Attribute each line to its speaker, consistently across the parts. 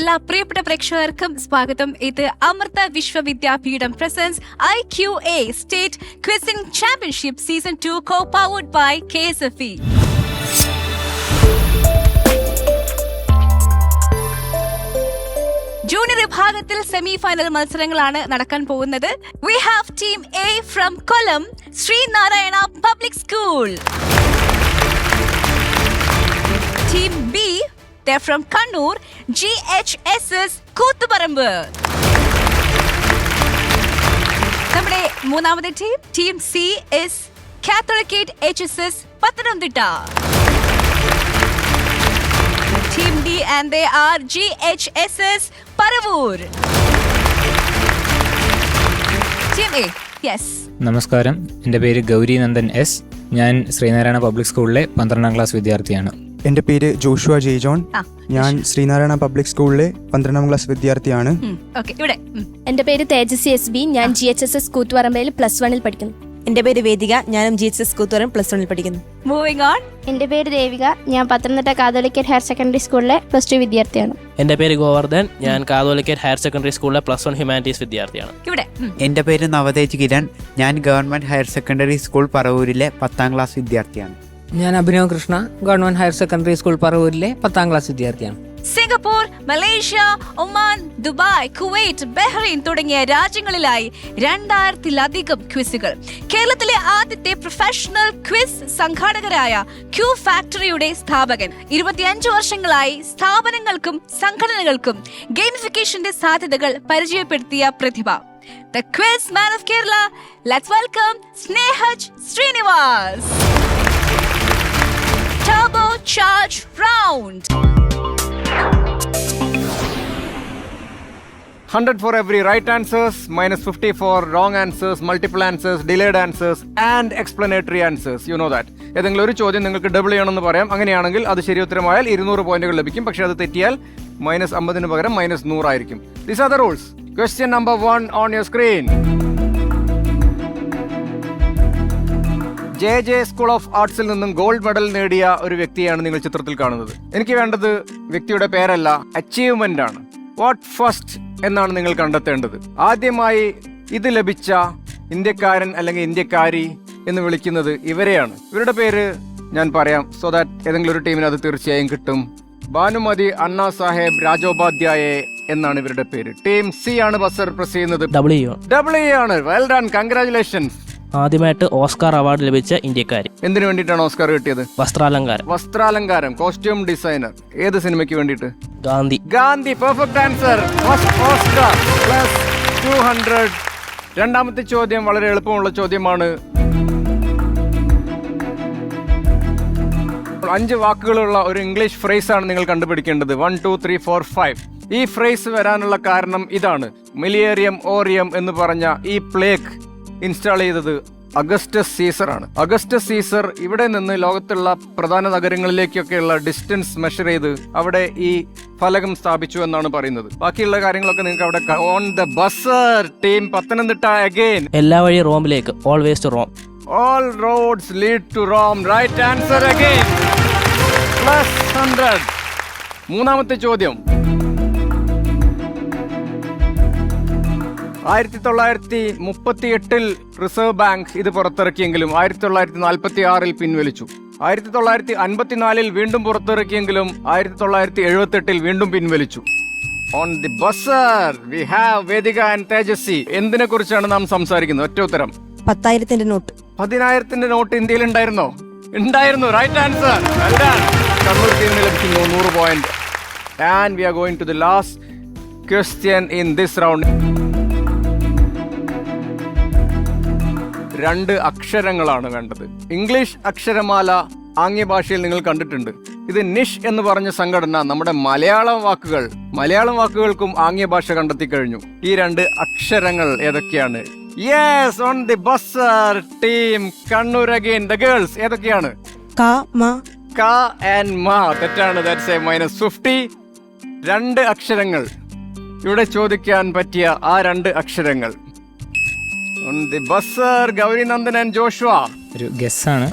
Speaker 1: എല്ലാ പ്രിയപ്പെട്ട പ്രേക്ഷകർക്കും സ്വാഗതം. ഇത് Amrita Vishwavidyapeetham presents IQA state quizzing championship season 2 co-powered by KSFE. Junior വിഭാഗത്തിൽ സെമി ഫൈനൽ മത്സരങ്ങളാണ് നടക്കാൻ പോകുന്നത്. We have team A from Kollam, Srinarayana Public School. Team B, they're from Kannur, GHSS Koothuparamba. നമ്മുടെ മൂന്നാമത്തെ team C is Catholicate HSS Pathanamthitta. Team D and they are GHSS Paravur. Team A, yes.
Speaker 2: നമസ്കാരം, എൻ്റെ പേര് Gauri Nandan S. ഞാൻ Sreenarayana public സ്കൂളിലെ 12ാം class വിദ്യാർത്ഥിയാണ്.
Speaker 3: എൻ്റെ പേര് ജോഷുവ ജെ ജോൺ. ഞാൻ ശ്രീനാരായണ പബ്ലിക് സ്കൂളിലെ 12ാം ക്ലാസ് വിദ്യാർത്ഥിയാണ്.
Speaker 4: എൻ്റെ പേര് തേജസ്വി SB. ഞാൻ GHSS കൂത്തുപറമ്പയിൽ +1 പഠിക്കുന്നു.
Speaker 5: എൻ്റെ പേര് വേദിക. ഞാനും GHSS കൂത്തുപറമ്പ് +1 പഠിക്കുന്നു.
Speaker 1: Moving on.
Speaker 4: എൻ്റെ പേര് ദേവിക. ഞാൻ പത്തനംതിട്ട കാതോലിക്കറ്റ് ഹയർ സെക്കൻഡറി സ്കൂളിലെ +2 വിദ്യാർത്ഥിയാണ്.
Speaker 6: എൻ്റെ പേര് ഗോവർദ്ധൻ. ഞാൻ കാതോലിക്കറ്റ് ഹയർ സെക്കൻഡറി സ്കൂളിലെ +1 ഹ്യൂമാനിറ്റീസ് വിദ്യാർത്ഥിയാണ്.
Speaker 7: എൻ്റെ പേര് നവതേജ് കിരൺ. ഞാൻ ഗവൺമെന്റ് ഹയർ സെക്കൻഡറി സ്കൂൾ പറവൂരിലെ 10ാം ക്ലാസ് വിദ്യാർത്ഥിയാണ്.
Speaker 8: ഞാൻ Abhinav Krishna. Government higher secondary school പറവൂരിലെ 10ാം ക്ലാസ് വിദ്യാർത്ഥിയാണ്.
Speaker 1: Singapore, Malaysia, Oman, Dubai, Kuwait, Bahrain തുടങ്ങിയ രാജ്യങ്ങളിലായി 2000-ലധികം ക്വിസുകൾ. കേരളത്തിലെ ആദ്യത്തെ പ്രൊഫഷണൽ ക്വിസ് സംഘാടകരായ ക്യൂ ഫാക്ടറിയുടെ സ്ഥാപകൻ. 25 വർഷങ്ങളായി സ്ഥാപനങ്ങൾക്കും സംഘടനകൾക്കും ഗെയിമിഫിക്കേഷന്റെ സാധ്യതകൾ പരിചയപ്പെടുത്തിയ പ്രതിഭ. The Quiz Man of Kerala. Let's welcome Snehaj Srinivas. Turbo Charge Round.
Speaker 9: 100 for every right answers, -50 for wrong answers, multiple answers, delayed answers and explanatory answers. You know that. ഏതെങ്കിലും ഒരു ചോദ്യം നിങ്ങൾക്ക് ഡബിൾ ചെയ്യണമെന്ന് പറയാം. അങ്ങനെയാണെങ്കിൽ അത് ശരി ഉത്തരമായാൽ 200 പോയിന്റുകൾ ലഭിക്കും. പക്ഷേ അത് തെറ്റിയാൽ -50 പകരം -100 ആയിരിക്കും. These are the rules. Question number 1 on your screen. JJ school of ആർട്സിൽ നിന്നും ഗോൾഡ് മെഡൽ നേടിയ ഒരു വ്യക്തിയാണ് നിങ്ങൾ ചിത്രത്തിൽ കാണുന്നത്. എനിക്ക് വേണ്ടത് വ്യക്തിയുടെ പേരല്ല, അച്ചീവ്മെന്റ് ആണ്. വാട്ട് ഫസ്റ്റ് എന്നാണ് നിങ്ങൾ കണ്ടെത്തേണ്ടത്. ആദ്യമായി ഇത് ലഭിച്ച ഇന്ത്യക്കാരൻ അല്ലെങ്കിൽ ഇന്ത്യക്കാരി എന്ന് വിളിക്കുന്നത് ഇവരെയാണ്. ഇവരുടെ പേര് ഞാൻ പറയാം, സോ ദാറ്റ് ഏതെങ്കിലും ഒരു ടീമിന് അത് തീർച്ചയായും കിട്ടും. ഭാനുമതി അണ്ണാ സാഹേബ് രാജോപാധ്യായെ എന്നാണ് ഇവരുടെ പേര്. ടീം C ആണ് ബസർ പ്രസ് ചെയ്യുന്നത്. W ആണ്. Well done, congratulations.
Speaker 6: ആദ്യമായിട്ട് ഓസ്കാർ അവാർഡ് ലഭിച്ച ഇന്ത്യക്കാരി.
Speaker 9: എന്തിനു വേണ്ടിയിട്ടാണ് ഓസ്കാർ കിട്ടിയത്? വസ്ത്രാലങ്കാരം. Costume designer. ഏത് സിനിമയ്ക്ക് വേണ്ടിയിട്ട്? Gandhi. Perfect answer. First Oscar +200. രണ്ടാമത്തെ ചോദ്യം വളരെ എളുപ്പമുള്ള ചോദ്യമാണ്. 5 വാക്കുകളുള്ള ഒരു ഇംഗ്ലീഷ് ഫ്രേസ് ആണ് നിങ്ങൾ കണ്ടുപിടിക്കേണ്ടത്. 1 2 3 4 5. ഈ ഫ്രേസ് വരാനുള്ള കാരണം ഇതാണ്. മിലിയേറിയം ഓറിയം എന്ന് പറഞ്ഞ ഈ പ്ലേഗ് ഇൻസ്റ്റാൾ ചെയ്തത് അഗസ്റ്റസ് സീസർ ആണ്. അഗസ്റ്റസ് സീസർ ഇവിടെ നിന്ന് ലോകത്തുള്ള പ്രധാന നഗരങ്ങളിലേക്കൊക്കെയുള്ള ഡിസ്റ്റൻസ് മെഷർ ചെയ്ത് അവിടെ ഈ ഫലകം സ്ഥാപിച്ചു എന്നാണ് പറയുന്നത്. ബാക്കിയുള്ള കാര്യങ്ങളൊക്കെ നിങ്ങൾക്ക് അവിടെ on the buzzer. Team Pathanamthitta again.
Speaker 6: എല്ലാ വഴി റോമിലേക്ക്. Always to Rome.
Speaker 9: All roads lead to Rome. Right answer again. +100. മൂന്നാമത്തെ ചോദ്യം. 1938 റിസർവ് ബാങ്ക് ഇത് പുറത്തിറക്കിയെങ്കിലും 1946 പിൻവലിച്ചു. 1954 വീണ്ടും പുറത്തിറക്കിയെങ്കിലും 1978 വീണ്ടും പിൻവലിച്ചു. On the buzzer we have Vedika and Tejaswi. എന്തിനെ കുറിച്ചാണ് നാം സംസാരിക്കുന്നത്? ഒറ്റ ഉത്തരം.
Speaker 5: 10,000 നോട്ട്.
Speaker 9: 10,000 നോട്ട് ഇന്ത്യയിൽ ഉണ്ടായിരുന്നോ? ഉണ്ടായിരുന്നു. Right answer. കണ്ണൂർ ടീമിന് ലഭിക്കുന്നു 100 point. And we are going to the last question in this round. 2 അക്ഷരങ്ങളാണ് വേണ്ടത്. ഇംഗ്ലീഷ് അക്ഷരമാല ആംഗ്യഭാഷയിൽ നിങ്ങൾ കണ്ടിട്ടുണ്ട്. ഇത് നിഷ് എന്ന് പറഞ്ഞ സംഘടന നമ്മുടെ മലയാളം വാക്കുകൾക്കും ആംഗ്യഭാഷ കണ്ടെത്തി കഴിഞ്ഞു. ഈ 2 അക്ഷരങ്ങൾ ഏതൊക്കെയാണ്? Yes, on the buzzer. Team Kannur again. The girls ഏതൊക്കെയാണ്?
Speaker 5: ക
Speaker 9: ആൻഡ് മ. തെറ്റാണ്. ദാറ്റ്സ് -50. 2 അക്ഷരങ്ങൾ ഇവിടെ ചോദിക്കാൻ പറ്റിയ ആ 2 അക്ഷരങ്ങൾ. On the buzzer, Gauri Nandan and Joshua.
Speaker 2: ഒരു ഗസ് ആണ്.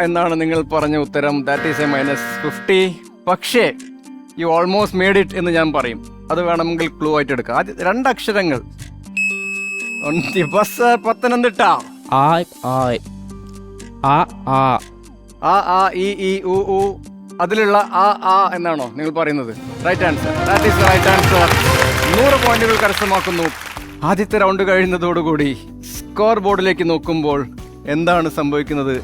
Speaker 9: എന്നാണ് നിങ്ങൾ പറഞ്ഞ ഉത്തരം. That is -50. പക്ഷേ യു ഓൾമോസ്റ്റ് മേഡ് ഇറ്റ് എന്ന് ഞാൻ പറയും. അത് വേണമെങ്കിൽ ക്ലൂ ആയിട്ട് എടുക്കാം. ആദ്യം 2 അക്ഷരങ്ങൾ. പത്തനംതിട്ട.
Speaker 6: ആ
Speaker 9: ഇ ഉ ഉ അതിലുള്ള ആ എന്നാണോ നിങ്ങൾ പറയുന്നത്? Right answer. That is right answer. 100 പോയിന്റുകൾ കരസ്ഥമാക്കുന്നു. ആദ്യത്തെ റൗണ്ട് കഴിയുന്നതോടുകൂടി സ്കോർ ബോർഡിലേക്ക് നോക്കുമ്പോൾ എന്താണ് സംഭവിക്കുന്നത്?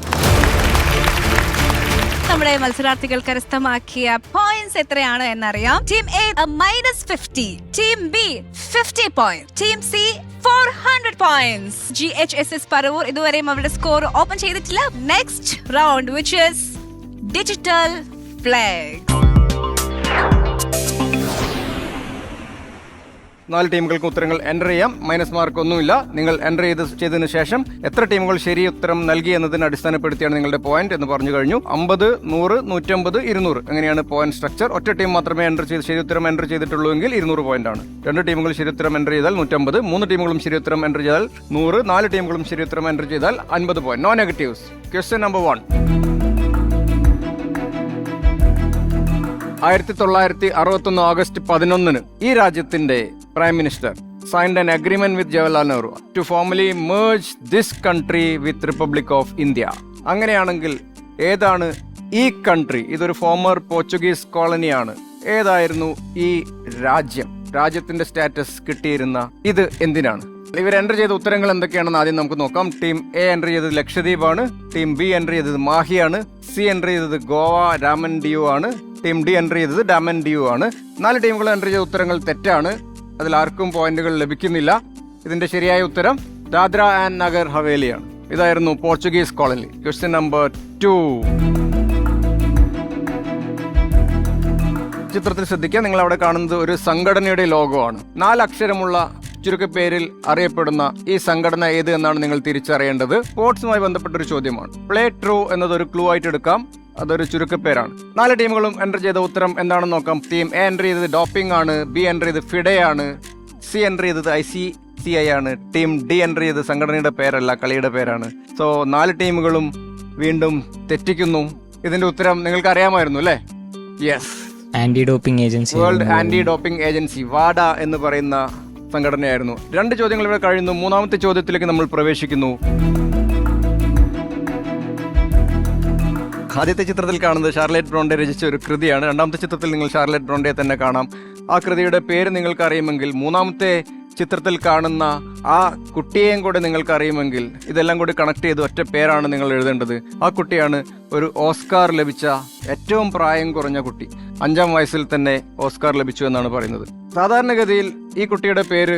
Speaker 1: നമ്മുടെ മത്സരാർത്ഥികൾ കരസ്ഥമാക്കിയ പോയിന്റ്സ് എത്രയാണ് എന്നറിയാം. Team A -50, team B 50 point, team C 400 points. GHSS Paravur ഇതുവരെയും അവരുടെ സ്കോർ ഓപ്പൺ ചെയ്തിട്ടില്ല. Next round which is digital flag.
Speaker 9: 4 ടീമുകൾക്ക് ഉത്തരങ്ങൾ എൻ്റർ ചെയ്യാം. മൈനസ് മാർക്ക് ഒന്നുമില്ല. നിങ്ങൾ എൻ്റർ ചെയ്തതിനു ശേഷം എത്ര ടീമുകൾ ശരി ഉത്തരം നൽകി എന്നതിനെ അടിസ്ഥാനപ്പെടുത്തിയാണ് നിങ്ങളുടെ പോയിന്റ് എന്ന് പറഞ്ഞു കഴിഞ്ഞു. 50, 100, 150, 200 അങ്ങനെയാണ് പോയിന്റ് സ്ട്രക്ചർ. ഒറ്റ ടീം മാത്രമേ ശരി ഉത്തരം എൻ്റർ ചെയ്തിട്ടുള്ളൂ എങ്കിൽ 200 പോയിന്റ് ആണ്. 2 ടീമുകൾ ശരി ഉത്തരം എൻ്റർ ചെയ്താൽ 150, 3 ടീമുകളും ശരി ഉത്തരം എൻ്റർ ചെയ്താൽ 100, 4 ടീമുകളും ശരി ഉത്തരം എൻ്റർ ചെയ്താൽ 50 point. No negatives. Question number 1. 1961 August 11 ഈ രാജ്യത്തിന്റെ prime minister signed an agreement with Jawaharlal Nehru to formally merge this country with Republic of India. അങ്ങനെയാണെങ്കിൽ ഏതാണ് ഈ കൺട്രി? ഇതൊരു ഫോമർ പോർച്ചുഗീസ് കോളനിയാണ്. ഏതായിരുന്നു ഈ രാജ്യത്തിന്റെ സ്റ്റാറ്റസ് കിട്ടിയിരുന്ന ഇത് എന്തിനാണ്? ഇവർ എൻ്റർ ചെയ്ത ഉത്തരങ്ങൾ എന്തൊക്കെയാണെന്ന് ആദ്യം നമുക്ക് നോക്കാം. ടീം എ എൻ്റർ ചെയ്തത് ലക്ഷദ്വീപ് ആണ്. ടീം ബി എൻ്റർ ചെയ്തത് മാഹിയാണ്. സി എൻ്റർ ചെയ്തത് ഗോവ ഡാമൻ ഡിയു ആണ്. ടീം ഡി എൻ്റർ ചെയ്തത് ഡാമൻ ഡിയു ആണ്. 4 ടീമുകൾ എൻ്റർ ചെയ്ത ഉത്തരങ്ങൾ തെറ്റാണ്. അതിൽ ആർക്കും പോയിന്റുകൾ ലഭിക്കുന്നില്ല. ഇതിന്റെ ശരിയായ ഉത്തരം ദാദ്ര ആൻഡ് നഗർ ഹവേലിയാണ്. ഇതായിരുന്നു പോർച്ചുഗീസ് കോളനി. Question number 2. ചിത്രത്തിൽ ശ്രദ്ധിക്കുക. നിങ്ങൾ അവിടെ കാണുന്നത് ഒരു സംഘടനയുടെ ലോഗോ ആണ്. 4 അക്ഷരമുള്ള ചുരുക്കപ്പേരിൽ അറിയപ്പെടുന്ന ഈ സംഘടന ഏത് എന്നാണ് നിങ്ങൾ തിരിച്ചറിയേണ്ടത്. സ്പോർട്സുമായി ബന്ധപ്പെട്ട ഒരു ചോദ്യമാണ്. പ്ലേ ട്രൂ എന്നത് ഒരു ക്ലൂ ആയിട്ട് എടുക്കാം. അതൊരു ചുരുക്കപ്പേരാണ്. 4 ടീമുകളും എൻ്റർ ചെയ്ത ഉത്തരം എന്താണെന്ന് നോക്കാം. ടീം എ എൻ്റർ ചെയ്തത് ഡോപ്പിംഗ് ആണ്. ബി എൻ്റർ ചെയ്തത് ഫിഡെ ആണ്. സി എൻ്റർ ചെയ്തത് ICCI ആണ്. ടീം ഡി എൻ്റർ ചെയ്തത് സംഘടനയുടെ പേരല്ല, കളിയുടെ പേരാണ്. സോ 4 ടീമുകളും വീണ്ടും തെറ്റിക്കുന്നു. ഇതിന്റെ ഉത്തരം നിങ്ങൾക്ക് അറിയാമായിരുന്നു അല്ലേ? Yes,
Speaker 2: anti doping agency,
Speaker 9: world anti doping agency, വാഡ എന്ന് പറയുന്ന സംഘടനയായിരുന്നു. 2 ചോദ്യങ്ങൾ ഇവിടെ കഴിയുന്നു. 3ാമത്തെ ചോദ്യത്തിലേക്ക് നമ്മൾ പ്രവേശിക്കുന്നു. ആദ്യത്തെ ചിത്രത്തിൽ കാണുന്നത് ഷാർലറ്റ് ബ്രോണ്ടെ രചിച്ച ഒരു കൃതിയാണ്. 2ാമത്തെ ചിത്രത്തിൽ നിങ്ങൾ ഷാർലറ്റ് ബ്രോണ്ടെ തന്നെ കാണാം. ആ കൃതിയുടെ പേര് നിങ്ങൾക്ക് അറിയുമെങ്കിൽ, 3ാമത്തെ ചിത്രത്തിൽ കാണുന്ന ആ കുട്ടിയെയും കൂടെ നിങ്ങൾക്ക് അറിയുമെങ്കിൽ, ഇതെല്ലാം കൂടി കണക്ട് ചെയ്ത് ഒറ്റ പേരാണ് നിങ്ങൾ എഴുതേണ്ടത്. ആ കുട്ടിയാണ് ഒരു ഓസ്കാർ ലഭിച്ച ഏറ്റവും പ്രായം കുറഞ്ഞ കുട്ടി. 5ാം വയസ്സിൽ തന്നെ ഓസ്കാർ ലഭിച്ചു എന്നാണ് പറയുന്നത്. സാധാരണഗതിയിൽ ഈ കുട്ടിയുടെ പേര്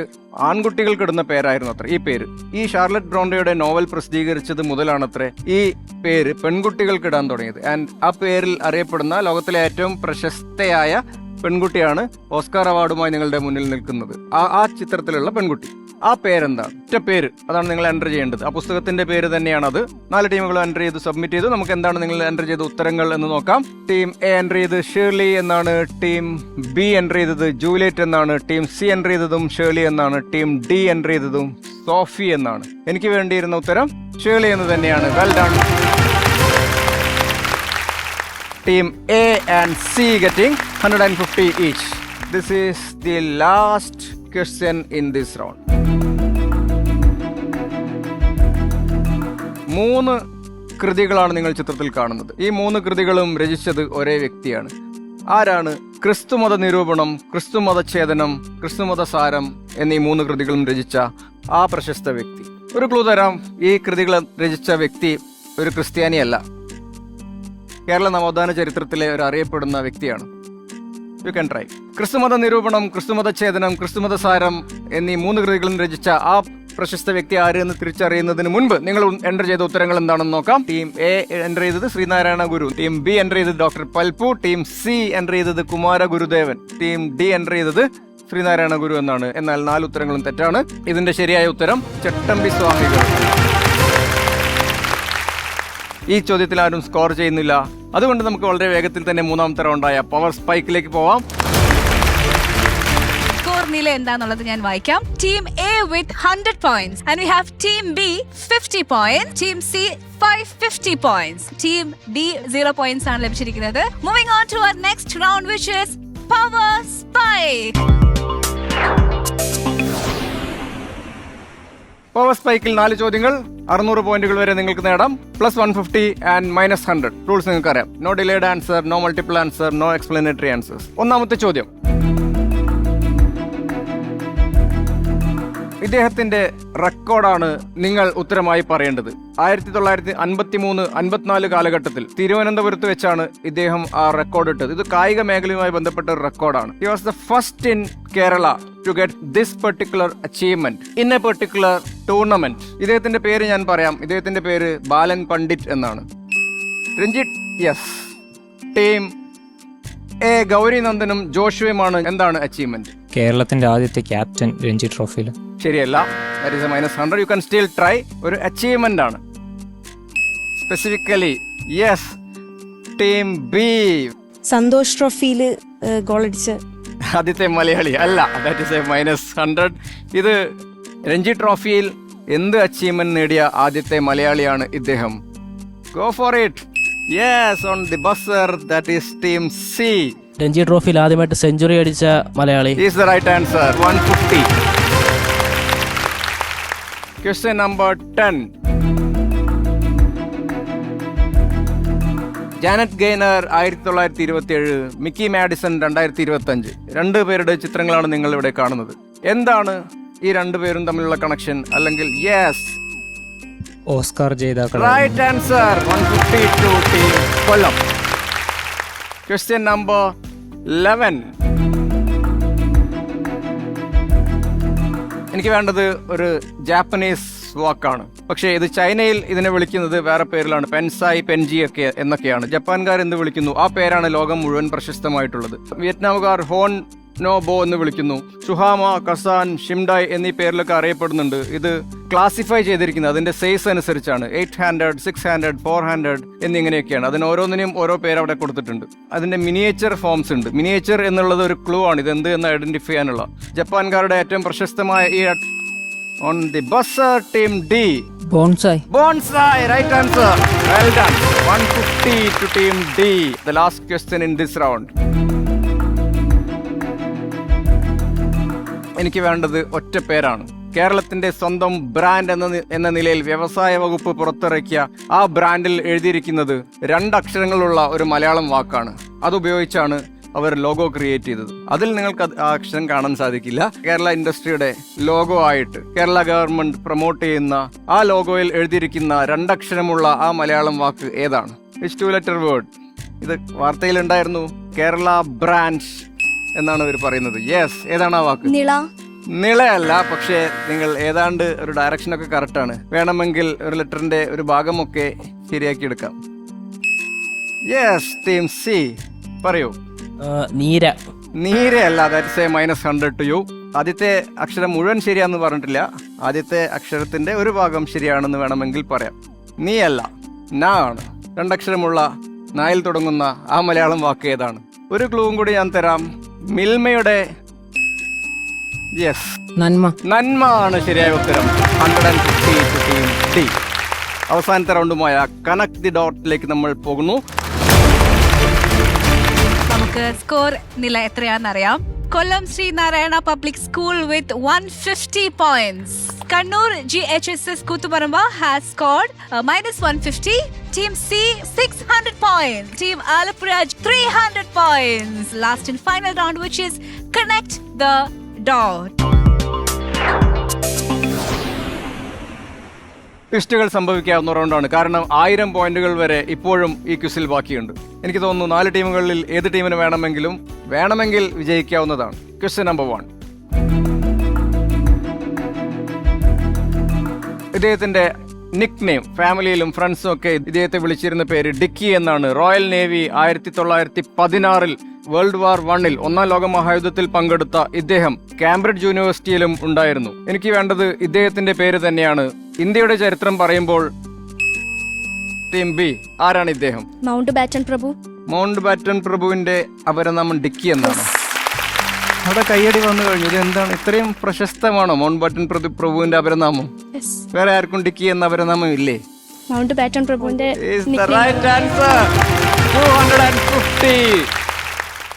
Speaker 9: ആൺകുട്ടികൾക്കിടുന്ന പേരായിരുന്നു അത്ര. ഈ പേര് ഈ ഷാർലറ്റ് ബ്രോണ്ടയുടെ നോവൽ പ്രസിദ്ധീകരിച്ചത് മുതലാണത്രേ ഈ പേര് പെൺകുട്ടികൾക്കിടാൻ തുടങ്ങിയത്. ആൻഡ് ആ പേരിൽ അറിയപ്പെടുന്ന ലോകത്തിലെ ഏറ്റവും പ്രശസ്തയായ പെൺകുട്ടിയാണ് ഓസ്കാർ അവാർഡുമായി നിങ്ങളുടെ മുന്നിൽ നിൽക്കുന്നത്. ആ ചിത്രത്തിലുള്ള പെൺകുട്ടി. ആ പേരെന്താണ്? ഒറ്റ പേര്. അതാണ് നിങ്ങൾ എൻ്റർ ചെയ്യേണ്ടത്. ആ പുസ്തകത്തിന്റെ പേര് തന്നെയാണത്. 4 ടീമുകൾ എൻ്റർ ചെയ്ത് സബ്മിറ്റ് ചെയ്തു. നമുക്ക് എന്താണ് നിങ്ങൾ എൻ്റർ ചെയ്ത ഉത്തരങ്ങൾ എന്ന് നോക്കാം. ടീം എ എൻ്റർ ചെയ്ത് ഷേർലി എന്നാണ്. ടീം ബി എൻ്റർ ചെയ്തത് ജൂലിയറ്റ് എന്നാണ്. ടീം സി എൻ്റർ ചെയ്തതും ഷേർലി എന്നാണ്. ടീം ഡി എൻ്റർ ചെയ്തതും സോഫി എന്നാണ്. എനിക്ക് വേണ്ടിയിരുന്ന ഉത്തരം ഷേർലി എന്ന് തന്നെയാണ്. Well done. Team A and C getting 150 each. This is the last question in this round. 3 കൃതികളാണ് നിങ്ങൾ ചിത്രത്തിൽ കാണുന്നത്. ഈ 3 കൃതികളും രചിച്ചത് ഒരേ വ്യക്തിയാണ്. ആരാണ്? ക്രിസ്തുമത നിരൂപണം, ക്രിസ്തുമതഛേദനം, ക്രിസ്തുമതസാരം എന്നീ 3 കൃതികളും രചിച്ച ആ പ്രശസ്ത വ്യക്തി. ഒരു ക്ലൂ തരാം. ഈ കൃതികൾ രചിച്ച വ്യക്തി ഒരു ക്രിസ്ത്യാനിയല്ല. കേരള നവോത്ഥാന ചരിത്രത്തിലെ ഒരു അറിയപ്പെടുന്ന വ്യക്തിയാണ്. You can try. ക്രിസ്തുമത നിരൂപണം, ക്രിസ്തുമതഛേദനം, ക്രിസ്തുമതസാരം എന്നീ 3 കൃതികളും രചിച്ച ആ പ്രശസ്ത വ്യക്തി ആര് എന്ന് തിരിച്ചറിയുന്നതിന് മുൻപ് നിങ്ങൾ എൻ്റർ ചെയ്ത ഉത്തരങ്ങൾ എന്താണെന്ന് നോക്കാം. ടീം എ എൻ്റർ ചെയ്തത് ശ്രീനാരായണ ഗുരു. ടീം ബി എൻ്റർ ചെയ്തത് doctor Palpu. Team C enter ചെയ്തത് കുമാര ഗുരുദേവൻ. ടീം ഡി എൻ്റർ ചെയ്തത് ശ്രീനാരായണ ഗുരു എന്നാണ്. എന്നാൽ 4 ഉത്തരങ്ങളും തെറ്റാണ്. ഇതിന്റെ ശരിയായ ഉത്തരം ചട്ടമ്പി സ്വാമികൾ. ഈ ചോദ്യത്തിൽ ആരും സ്കോർ ചെയ്യുന്നില്ല. അതുകൊണ്ട് നമുക്ക് വളരെ വേഗത്തിൽ തന്നെ 3ാമത്തെ റൗണ്ടായ പവർ സ്പൈക്കിലേക്ക് പോവാം.
Speaker 1: സ്കോർ നില എന്താന്നുള്ളത് ഞാൻ വായിക്കാം. Team A with 100 points and we have team B 50 points, team C 550 points, team D 0 points ആണ് ലഭിച്ചിരിക്കുന്നത്. Moving on to our next round which is Power Spike.
Speaker 9: Power സ്പൈക്കിൽ 4 ചോദ്യങ്ങൾ, 600 പോയിന്റുകൾ വരെ നിങ്ങൾക്ക് നേടാം. Plus 150 and minus 100. റൂൾസ് നിങ്ങൾക്ക് അറിയാം. No delayed answer, no multiple answer, no explanatory answers. ഒന്നാമത്തെ ചോദ്യം, ഇദ്ദേഹത്തിന്റെ റെക്കോർഡാണ് നിങ്ങൾ ഉത്തരമായി പറയേണ്ടത്. 1953-54 കാലഘട്ടത്തിൽ തിരുവനന്തപുരത്ത് വെച്ചാണ് ഇദ്ദേഹം ആ റെക്കോർഡ് ഇട്ടത്. ഇത് കായിക മേഖലയുമായി ബന്ധപ്പെട്ട ഒരു റെക്കോർഡാണ്. He was the first in Kerala to get this particular achievement in a particular tournament. ഇദ്ദേഹത്തിന്റെ പേര് ഞാൻ പറയാം. ഇദ്ദേഹത്തിന്റെ പേര് ബാലൻ പണ്ഡിറ്റ് എന്നാണ്. രഞ്ജിത്ത്, യെസ്. ടീം എ ഗൗരിനന്ദനും ജോഷുവുമാണ്. എന്താണ് അച്ചീവ്മെന്റ്?
Speaker 2: കേരളത്തിന്റെ ആദ്യത്തെ ക്യാപ്റ്റൻ രഞ്ജി ട്രോഫിയിൽ.
Speaker 9: ശരിയല്ല. That is a -100. You can still try. ഒരു അച്ചീവ്മെന്റ് ആണ്. Specifically yes. Team B
Speaker 5: Santosh ട്രോഫിയിൽ ഗോളടിച്ച്
Speaker 9: ആദ്യത്തെ മലയാളി അല്ല. That is a -100. ഇത് രഞ്ജി ട്രോഫിയിൽ എന്ത് അച്ചീവ്മെന്റ് നേടിയ ആദ്യത്തെ മലയാളിയാണ് ഇദ്ദേഹം? Go for it. Yes, on the buzzer. That is team C.
Speaker 6: Ranji ട്രോഫിയിൽ ആദ്യമായിട്ട് സെഞ്ചുറി അടിച്ച Malayali.
Speaker 9: Is the right answer. 150. Question number 10. Janet Gaynor 1927, Mickey Madison 2025. 2 പേരുടെ ചിത്രങ്ങളാണ് നിങ്ങൾ ഇവിടെ കാണുന്നത്. എന്താണ് ഈ 2 പേരും തമ്മിലുള്ള കണക്ഷൻ? അല്ലെങ്കിൽ യെസ്,
Speaker 2: ഓസ്കാർ ജേതാക്കൾ.
Speaker 9: Right answer. 150 to team Kollam. Question number 11. എനിക്ക് വേണ്ടത് ഒരു ജാപ്പനീസ് വാക്കാണ്. പക്ഷേ ഇത് ചൈനയിൽ ഇതിനെ വിളിക്കുന്നത് വേറെ പേരിലാണ്. പെൻസായി, പെൻജി ഒക്കെ എന്നൊക്കെയാണ്. ജപ്പാൻകാർ എന്ത് വിളിക്കുന്നു? ആ പേരാണ് ലോകം മുഴുവൻ പ്രശസ്തമായിട്ടുള്ളത്. വിയറ്റ്നാമുകാർ ഹോൺ നോ ബോ എന്ന് വിളിക്കുന്നു. സുഹാമ, കസാൻ, ഷിംഡായ് എന്നീ പേരിലൊക്കെ അറിയപ്പെടുന്നുണ്ട്. ഇത് ക്ലാസിഫൈ ചെയ്തിരിക്കുന്നത് അതിന്റെ സൈസ് അനുസരിച്ചാണ്. 800, 600, 400 എന്നിങ്ങനെയൊക്കെയാണ്. അതിന് ഓരോന്നിനും ഓരോ പേര് അവിടെ കൊടുത്തിട്ടുണ്ട്. അതിന്റെ മിനിയേച്ചർ ഫോംസ് ഉണ്ട്. മിനിയേച്ചർ എന്നുള്ളത് ഒരു ക്ലൂ ആണ്, ഇതെന്ത് എന്ന് ഐഡന്റിഫൈ ചെയ്യാനുള്ള. ജപ്പാൻകാരുടെ ഏറ്റവും പ്രശസ്തമായ ഈ on the buzzer team D
Speaker 8: bonsai.
Speaker 9: Bonsai, right answer. Well done. 150 to team D. The last question in this round. എനിക്ക് വേണ്ടത് ഒറ്റ പേരാണ്. കേരളത്തിന്റെ സ്വന്തം ബ്രാൻഡ് എന്ന നിലയിൽ വ്യവസായ വകുപ്പ് പുറത്തിറക്കിയ ആ ബ്രാൻഡിൽ എഴുതിയിരിക്കുന്നത് 2 അക്ഷരങ്ങളുള്ള ഒരു മലയാളം വാക്കാണ്. അതുപയോഗിച്ചാണ് അവർ ലോഗോ ക്രിയേറ്റ് ചെയ്തത്. അതിൽ നിങ്ങൾക്ക് ആ അക്ഷരം കാണാൻ സാധിക്കില്ല. കേരള ഇൻഡസ്ട്രിയുടെ ലോഗോ ആയിട്ട് കേരള ഗവൺമെന്റ് പ്രൊമോട്ട് ചെയ്യുന്ന ആ ലോഗോയിൽ എഴുതിയിരിക്കുന്ന 2 അക്ഷരമുള്ള ആ മലയാളം വാക്ക് ഏതാണ്? It's 2 letter word. ഇത് വാർത്തയിലുണ്ടായിരുന്നു. കേരള ബ്രാൻഡ് എന്നാണ് അവർ പറയുന്നത്. യെസ്, ഏതാണ് ആ വാക്ക്? നിളയല്ല, പക്ഷേ നിങ്ങൾ ഏതാണ്ട് ഒരു ഡയറക്ഷനൊക്കെ കറക്റ്റാണ്. വേണമെങ്കിൽ ഒരു ലെറ്ററിന്റെ ഒരു ഭാഗമൊക്കെ ശരിയാക്കി എടുക്കാം. യെസ്, ടീം സി പറയൂ.
Speaker 6: നീര.
Speaker 9: നീരയല്ല. That's a -100 to you. ആദ്യത്തെ അക്ഷരം മുഴുവൻ ശരിയാന്ന് പറഞ്ഞിട്ടില്ല. ആദ്യത്തെ അക്ഷരത്തിന്റെ ഒരു ഭാഗം ശരിയാണെന്ന് വേണമെങ്കിൽ പറയാം. നീ അല്ല, നാ ആണ്. 2 അക്ഷരമുള്ള നായിൽ തുടങ്ങുന്ന ആ മലയാളം വാക്ക് ഏതാണ്? ഒരു ക്ലൂവും കൂടി ഞാൻ തരാം. മിൽമയുടെ യെസ്, നന്മ ആണ് ശരിയായ ഉത്തരം. 150 to team D. അവസാനത്തെ റൗണ്ടുമായ കണക്ട് ദി ഡോട്ടിലേക്ക് നമ്മൾ പോകുന്നു.
Speaker 1: നമുക്ക് സ്കോർ നില എത്രയാണെന്നറിയാം. Kollam Sreenarayana public school with 150 points. Kannur GHSS Kutuparamba has scored -150. Team C 600 points. Team Alappuzha 300 points. Last and final round which is connect the dot.
Speaker 9: ട്വിസ്റ്റുകൾ സംഭവിക്കാവുന്ന റൗണ്ടാണ്. കാരണം 1000 പോയിന്റുകൾ വരെ ഇപ്പോഴും ഈ ക്വിസിൽ ബാക്കിയുണ്ട്. എനിക്ക് തോന്നുന്നു 4 ടീമുകളിൽ ഏത് ടീമിന് വേണമെങ്കിൽ വിജയിക്കാവുന്നതാണ്. Question number 1. ഇദ്ദേഹത്തിന്റെ നിക് നെയിം, ഫാമിലിയിലും ഫ്രണ്ട്സും ഒക്കെ ഇദ്ദേഹത്തെ വിളിച്ചിരുന്ന പേര് ഡിക്കി എന്നാണ്. റോയൽ നേവി 1916 വേൾഡ് വാർ 1 ഒന്നാം ലോക മഹായുദ്ധത്തിൽ പങ്കെടുത്ത ഇദ്ദേഹം കാംബ്രിഡ്ജ് യൂണിവേഴ്സിറ്റിയിലും ഉണ്ടായിരുന്നു. എനിക്ക് വേണ്ടത് ഇദ്ദേഹത്തിന്റെ പേര് തന്നെയാണ്. ഇന്ത്യയുടെ ചരിത്രം പറയുമ്പോൾ ടീം ബി ആരാണ് ഇദ്ദേഹം?
Speaker 4: മൗണ്ട് ബാറ്റൺ പ്രഭു.
Speaker 9: മൗണ്ട് ബാറ്റൺ പ്രഭുവിന്റെ അപരനാമം ഡിക്കി എന്നാണ്. അവിടെ കയ്യടി വന്നു കഴിഞ്ഞു. ഇത് എന്താണ്, ഇത്രയും പ്രശസ്തമാണോ മൗണ്ട് ബാറ്റൺ പ്രഭുവിന്റെ അപരനാമം? വേറെ ആർക്കും ഡിക്കി എന്ന അപരനാമം ഇല്ലേ?
Speaker 4: മൗണ്ട് ബാറ്റൺ പ്രഭുവിന്റെ
Speaker 9: Is the right answer. 250.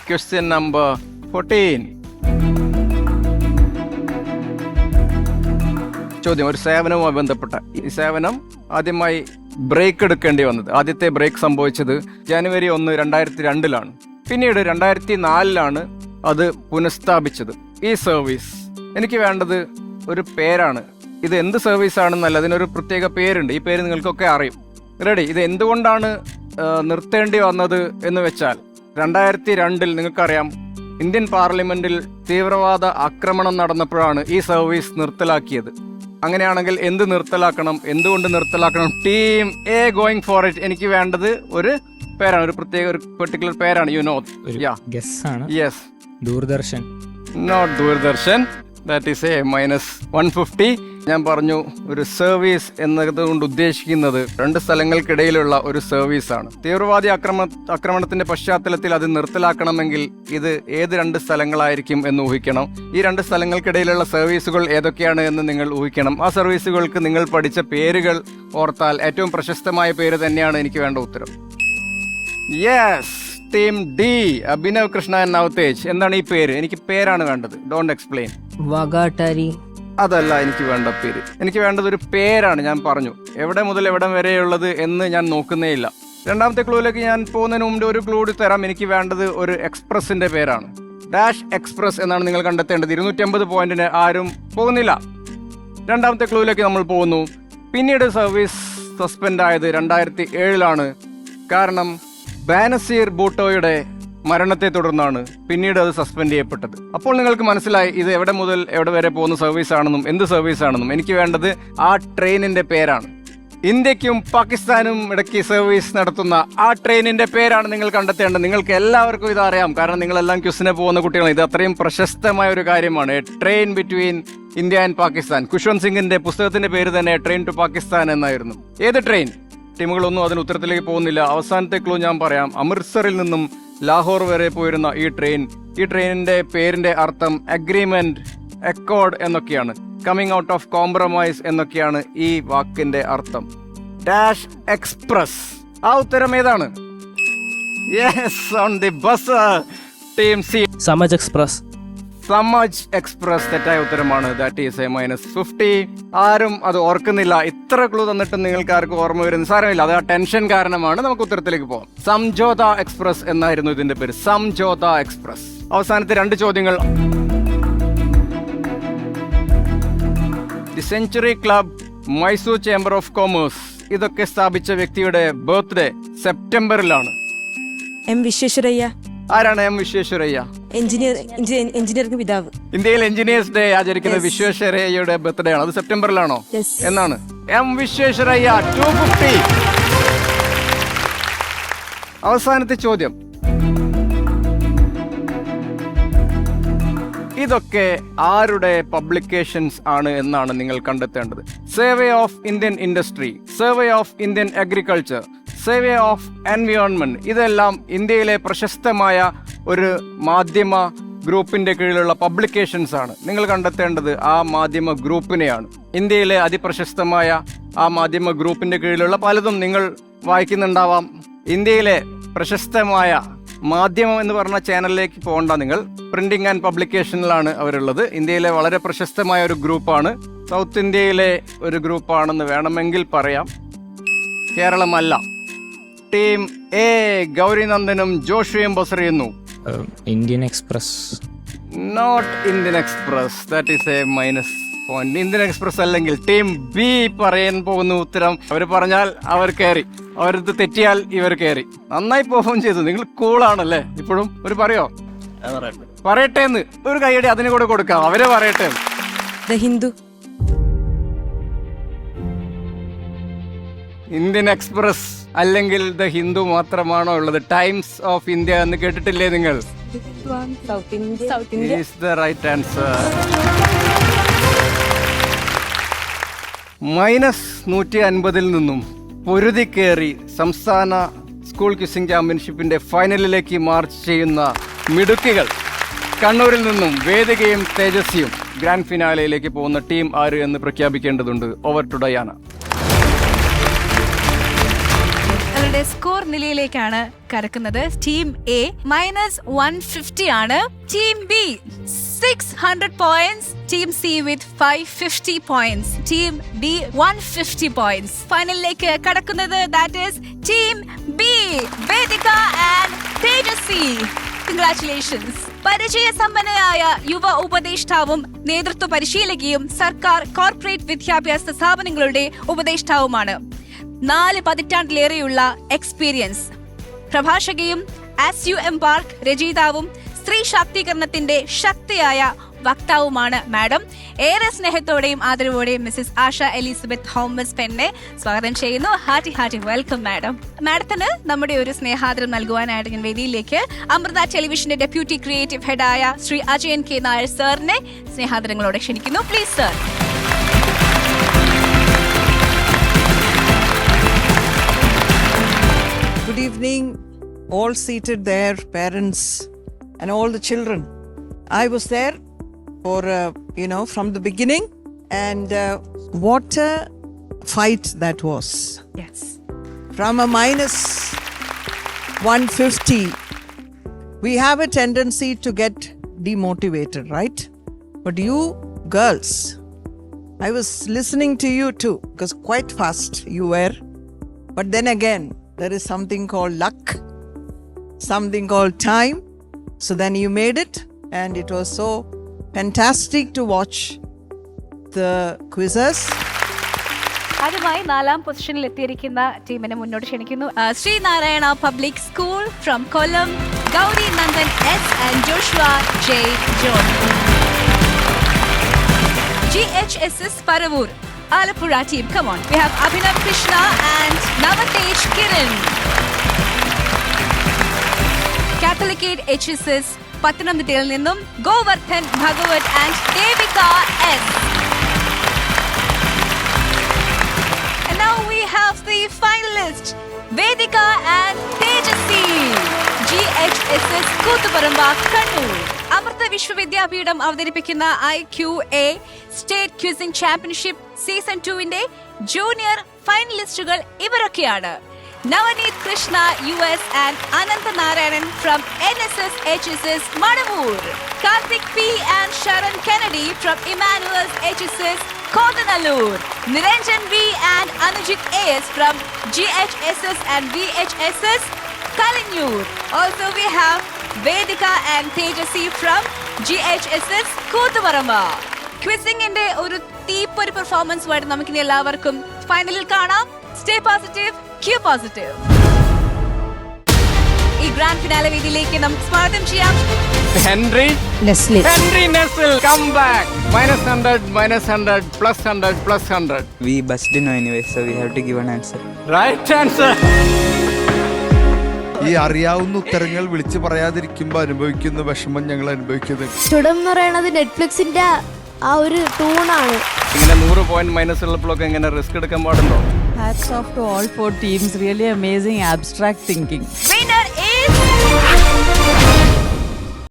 Speaker 9: Question number 14. ചോദ്യം ഒരു സേവനവുമായി ബന്ധപ്പെട്ട. ഈ സേവനം ആദ്യമായി ബ്രേക്ക് എടുക്കേണ്ടി വന്നത്, ആദ്യത്തെ ബ്രേക്ക് സംഭവിച്ചത് ജനുവരി 1, 2002 പിന്നീട് 2004 അത് പുനഃസ്ഥാപിച്ചത്. ഈ സർവീസ് എനിക്ക് വേണ്ടത് ഒരു പേരാണ്. ഇത് എന്ത് സർവീസ് ആണെന്നല്ല, അതിനൊരു പ്രത്യേക പേരുണ്ട്. ഈ പേര് നിങ്ങൾക്കൊക്കെ അറിയും. റെഡി? ഇത് എന്തുകൊണ്ടാണ് നിർത്തേണ്ടി വന്നത് എന്ന് വെച്ചാൽ 2002 നിങ്ങൾക്കറിയാം ഇന്ത്യൻ പാർലമെന്റിൽ തീവ്രവാദ ആക്രമണം നടന്നപ്പോഴാണ് ഈ സർവീസ് നിർത്തലാക്കിയത്. അങ്ങനെയാണെങ്കിൽ എന്ത് നിർത്തലാക്കണം, എന്തുകൊണ്ട് നിർത്തലാക്കണം? Team A going for it. എനിക്ക് വേണ്ടത് ഒരു പേരാണ്, ഒരു പ്രത്യേക ഒരു പെർട്ടിക്കുലർ പേരാണ്. You know?
Speaker 2: ഗസ് ആണ്.
Speaker 9: Yes.
Speaker 2: Doordarshan.
Speaker 9: Not Doordarshan. That is a -150. ഞാൻ പറഞ്ഞു ഒരു സർവീസ് എന്നതുകൊണ്ട് ഉദ്ദേശിക്കുന്നത് 2 സ്ഥലങ്ങൾക്കിടയിലുള്ള ഒരു സർവീസാണ്. തീവ്രവാദി ആക്രമണത്തിന്റെ പശ്ചാത്തലത്തിൽ അത് നിർത്തലാക്കണമെങ്കിൽ ഇത് ഏത് 2 സ്ഥലങ്ങളായിരിക്കും എന്ന് ഊഹിക്കണം. ഈ 2 സ്ഥലങ്ങൾക്കിടയിലുള്ള സർവീസുകൾ ഏതൊക്കെയാണ് എന്ന് നിങ്ങൾ ഊഹിക്കണം. ആ സർവീസുകൾക്ക് നിങ്ങൾ പഠിച്ച പേരുകൾ ഓർത്താൽ ഏറ്റവും പ്രശസ്തമായ പേര് തന്നെയാണ് എനിക്ക് വേണ്ട ഉത്തരം. Yes, team D, Abhinav Krishna and Navatej. എന്താണ് ഈ പേര്? എനിക്ക് പേരാണ് വേണ്ടത്. Don't explain.
Speaker 8: വഗാട്ടാരി.
Speaker 9: അതല്ല എനിക്ക് വേണ്ട പേര്. എനിക്ക് വേണ്ടത് ഒരു പേരാണ്. ഞാൻ പറഞ്ഞു എവിടെ മുതൽ എവിടം വരെയുള്ളത് എന്ന് ഞാൻ നോക്കുന്നേ ഇല്ല. രണ്ടാമത്തെ ക്ലൂയിലേക്ക് ഞാൻ പോകുന്നതിന് മുമ്പ് ഒരു ക്ലൂ തരാം. എനിക്ക് വേണ്ടത് ഒരു എക്സ്പ്രസിന്റെ പേരാണ്. ഡാഷ് എക്സ്പ്രസ് എന്നാണ് നിങ്ങൾ കണ്ടെത്തേണ്ടത്. 250 പോയിന്റിന് ആരും പോകുന്നില്ല. രണ്ടാമത്തെ ക്ലൂയിലേക്ക് നമ്മൾ പോകുന്നു. പിന്നീട് സർവീസ് സസ്പെൻഡ് ആയത് 2007 കാരണം ബാനസീർ ഭൂട്ടോയുടെ മരണത്തെ തുടർന്നാണ് പിന്നീട് അത് സസ്പെൻഡ് ചെയ്യപ്പെട്ടത്. അപ്പോൾ നിങ്ങൾക്ക് മനസ്സിലായി ഇത് എവിടെ മുതൽ എവിടെ വരെ പോകുന്ന സർവീസ് ആണെന്നും എന്ത് സർവീസ് ആണെന്നും. എനിക്ക് വേണ്ടത് ആ ട്രെയിനിന്റെ പേരാണ്. ഇന്ത്യക്കും പാകിസ്ഥാനും ഇടയ്ക്ക് സർവീസ് നടത്തുന്ന ആ ട്രെയിനിന്റെ പേരാണ് നിങ്ങൾ കണ്ടെത്തേണ്ടത്. നിങ്ങൾക്ക് എല്ലാവർക്കും ഇത് അറിയാം, കാരണം നിങ്ങളെല്ലാം ക്വിസിനെ പോകുന്ന കുട്ടികളാണ്. ഇത് അത്രയും പ്രശസ്തമായ ഒരു കാര്യമാണ്. A train between India and Pakistan. Khushwant സിംഗിന്റെ പുസ്തകത്തിന്റെ പേര് തന്നെ ട്രെയിൻ ടു പാകിസ്ഥാൻ എന്നായിരുന്നു. ഏത് ട്രെയിൻ? ടീമുകളൊന്നും അതിന് ഉത്തരത്തിലേക്ക് പോകുന്നില്ല. അവസാനത്തെ ക്ലൂ ഞാൻ പറയാം. അമൃത്സറിൽ നിന്നും ലാഹോർ വരെ പോയിരുന്ന ഈ ട്രെയിനിന്റെ പേരിന്റെ അർത്ഥം അഗ്രിമെന്റ്, അക്കോർഡ് എന്നൊക്കെയാണ്. കമ്മിങ് ഔട്ട് ഓഫ് കോംപ്രമൈസ് എന്നൊക്കെയാണ് ഈ വാക്കിന്റെ അർത്ഥം. Dash express. ആ ഉത്തരം ഏതാണ്? Yes, on the buzz. Team C,
Speaker 6: Samaj express.
Speaker 9: Samaj express തെറ്റായ ഉത്തരമാണ്. That is a -50. ആരും അത് ഓർക്കുന്നില്ല. ഇത്ര ക്ലൂ തന്നിട്ട് നിങ്ങൾക്ക് ആർക്കും ഓർമ്മ വരുന്നത് സാരമില്ല. അത് ആ ടെൻഷൻ കാരണമാണ്. നമുക്ക് ഉത്തരത്തിലേക്ക് പോകാം. സംജോത എക്സ്പ്രസ് എന്നായിരുന്നു ഇതിന്റെ പേര്. സംജോത എക്സ്പ്രസ്. അവസാനത്തെ 2 ചോദ്യങ്ങൾ. The century club, Mysore chamber of commerce, ഇതൊക്കെ സ്ഥാപിച്ച വ്യക്തിയുടെ ബർത്ത്ഡേ സെപ്റ്റംബറിലാണ്.
Speaker 5: എം വിശ്വേശ്വരയ്യ.
Speaker 9: ആരാണ് എം വിശ്വേശ്വരയ്യ?
Speaker 5: എഞ്ചിനീയറിംഗ് പിതാവ്.
Speaker 9: ഇന്ത്യയിൽ എഞ്ചിനീയേഴ്സ് ഡേ ആചരിക്കുന്ന വിശ്വേശ്വരയ്യയുടെ ബർത്ത്ഡേ ആണ്. അത് സെപ്റ്റംബറിലാണോ? എന്നാണ്. എം വിശ്വേശ്വരയ്യ 250. അവസാനത്തെ ചോദ്യം. ഇതൊക്കെ ആരുടെ പബ്ലിക്കേഷൻസ് ആണ് എന്നാണ് നിങ്ങൾ കണ്ടെത്തേണ്ടത്. Survey of Indian industry, survey of Indian agriculture, survey of environment, ഇതെല്ലാം ഇന്ത്യയിലെ പ്രശസ്തമായ ഒരു മാധ്യമ ഗ്രൂപ്പിന്റെ കീഴിലുള്ള പബ്ലിക്കേഷൻസ് ആണ്. നിങ്ങൾ കണ്ടെത്തേണ്ടത് ആ മാധ്യമ ഗ്രൂപ്പിനെയാണ്. ഇന്ത്യയിലെ അതിപ്രശസ്തമായ ആ മാധ്യമ ഗ്രൂപ്പിന്റെ കീഴിലുള്ള പലതും നിങ്ങൾ വായിക്കുന്നുണ്ടാവാം. ഇന്ത്യയിലെ പ്രശസ്തമായ മാധ്യമം എന്ന് പറഞ്ഞ ചാനലിലേക്ക് പോകണ്ട. നിങ്ങൾ പ്രിന്റിംഗ് ആൻഡ് പബ്ലിക്കേഷനിലാണ് അവരുള്ളത്. ഇന്ത്യയിലെ വളരെ പ്രശസ്തമായ ഒരു ഗ്രൂപ്പാണ്. സൗത്ത് ഇന്ത്യയിലെ ഒരു ഗ്രൂപ്പാണെന്ന് വേണമെങ്കിൽ പറയാം. കേരളമല്ല. ടീം എ ഗൗരിനന്ദനും ജോഷുവും ബസറിയുന്നു.
Speaker 2: Indian express.
Speaker 9: Not Indian express. That is a -point. Indian express അല്ലെങ്കിൽ ടീം ബി പറയാൻ പോകുന്ന ഉത്തരം. അവർ പറഞ്ഞാൽ അവർ കയറി, അവരത് തെറ്റിയാൽ ഇവർ കയറി. നന്നായി പെർഫോം ചെയ്തു. നിങ്ങൾ കൂളാണല്ലേ ഇപ്പോഴും. ഒരു പറയോ? പറയട്ടെ എന്ന് ഒരു കൈയടി അതിന് കൂടെ കൊടുക്കാം. അവരെ പറയട്ടെ.
Speaker 5: ദ ഹിന്ദു.
Speaker 9: ഇന്ത്യൻ എക്സ്പ്രസ് അല്ലെങ്കിൽ ദ ഹിന്ദു മാത്രമാണോ ഉള്ളത്? ടൈംസ് ഓഫ് ഇന്ത്യ എന്ന് കേട്ടിട്ടില്ലേ നിങ്ങൾ? Is the right answer. -150 നിന്നും പൊരുതിക്കേറി സംസ്ഥാന സ്കൂൾ ക്വിസിംഗ് ചാമ്പ്യൻഷിപ്പിന്റെ ഫൈനലിലേക്ക് മാർച്ച് ചെയ്യുന്ന മിടുക്കികൾ കണ്ണൂരിൽ നിന്നും വേദികയും തേജസ്വിയും ഗ്രാൻഡ് ഫിനാലയിലേക്ക് പോകുന്ന ടീം ആര് എന്ന് പ്രഖ്യാപിക്കേണ്ടതുണ്ട്. Over to Diana.
Speaker 1: അവരുടെ സ്കോർ നിലയിലേക്കാണ് കടക്കുന്നത്. ടീം എ -150 ആണ്, team B 600 points, team C with 550 points, team D 150 points. ഫൈനലിലേക്ക് കടക്കുന്നത് that is team B, Vedika and Tejasvi. Congratulations. പരിചയസമ്പന്നയായ യുവ ഉപദേഷ്ടാവും നേതൃത്വ പരിശീലകയും സർക്കാർ കോർപ്പറേറ്റ് വിദ്യാഭ്യാസ സ്ഥാപനങ്ങളുടെ ഉപദേഷ്ടാവുമാണ്. 4 പതിറ്റാണ്ടിലേറെയുള്ള എക്സ്പീരിയൻസ്. പ്രഭാഷകയും SUM പാർക്ക് രചയിതാവും സ്ത്രീ ശാക്തീകരണത്തിന്റെ ശക്തിയായ വക്താവുമാണ് മാഡം. ഏറെ സ്നേഹത്തോടെയും ആദരവോടെയും മിസ്സിസ് ആശ എലിസബത്ത് തോമസ് പെന്നെ സ്വാഗതം ചെയ്യുന്നു. Hearty welcome madam. മാഡത്തിന് നമ്മുടെ ഒരു സ്നേഹാദരം നൽകുവാനായിട്ട് ഞാൻ വേദിയിലേക്ക് അമൃത ടെലിവിഷന്റെ ഡെപ്യൂട്ടി ക്രിയേറ്റീവ് ഹെഡായ ശ്രീ അജയൻ കെ നായർ സാറിനെ സ്നേഹാദരങ്ങളോടെ ക്ഷണിക്കുന്നു. Please sir.
Speaker 10: Good evening, all seated there, parents and all the children. I was there for, from the beginning, and what a fight that was.
Speaker 1: Yes.
Speaker 10: From a -150, we have a tendency to get demotivated, right? But you girls, I was listening to you too, because quite fast you were. But then again, there is something called luck, something called time. So then you made it, and it was so fantastic to watch the quizzes.
Speaker 1: ആദ്യമായി 4ാം പൊസിഷനിൽ എത്തിയിരിക്കുന്ന ടീമിനെ മുന്നോട്ട് ക്ഷണിക്കുന്നു. Sreenarayana public school from Kollam, Gauri Nandan S and Joshua J John. GHSS Paravur, Alappuzha team. Come on. We have Abhinav Krishna and Navatej Kiran. Catholic HSS പത്തനംതിട്ടയിൽ നിന്നും Govardhan Bhagavath and Devika S. And now we have the finalists, Vedika and Tejasvi, GHSS Koothuparamba Kannur. Amrita Vishwavidyapeetham അവതരിപ്പിക്കുന്ന IQA state quizzing championship season 2-ന്റെ junior ഫൈനലിസ്റ്റുകൾ ഇവരൊക്കെയാണ്. Navaneet Krishna US and Ananta Narayanan from NSS HSS Madavur, Karthik P and Sharon Kennedy from Emmanuel's HSS Kodhanallur, Niranjan V and Anujit AS from GHSS and VHSS Kalanyur. Also we have Vedika and Tejasvi from GHSS Kootuparamba. ക്വിസിംഗിന്റെ ഒരു തീപ്പൊരു performance ആയിട്ട് നമുക്കിനി എല്ലാവർക്കും ഫൈനലിൽ കാണാം. Stay positive, Q positive. ഈ grand finale വേദിയിലേക്ക് നമുക്ക് സ്വാഗതം ചെയ്യാം
Speaker 9: ഹെൻറി നെസ്ലിൽ. Come back. -100, -100, +100, +100.
Speaker 3: We busted no anyway, so we have to give an answer.
Speaker 9: Right answer.
Speaker 11: ഈ അറിയാവുന്ന ഉത്തരങ്ങൾ വിളിച്ചു പറയാതിരിക്കുമ്പോൾ അനുഭവിക്കുന്ന വിഷമം ഞങ്ങൾ അനുഭവിക്കുന്നത്.
Speaker 4: ചുടം എന്ന് പറയുന്നത് നെറ്റ്ഫ്ലിക്സിന്റെ ആ ഒരു ടൂണാണ്.
Speaker 9: ഇങ്ങനെ 100 പോയിന്റ് മൈനസ് ഉള്ളപ്പോഴൊക്കെ എങ്ങനെ റിസ്ക് എടുക്കാൻ പാടുണ്ടോ?
Speaker 10: Hats off to all 4 teams. Really amazing abstract thinking.
Speaker 1: Winner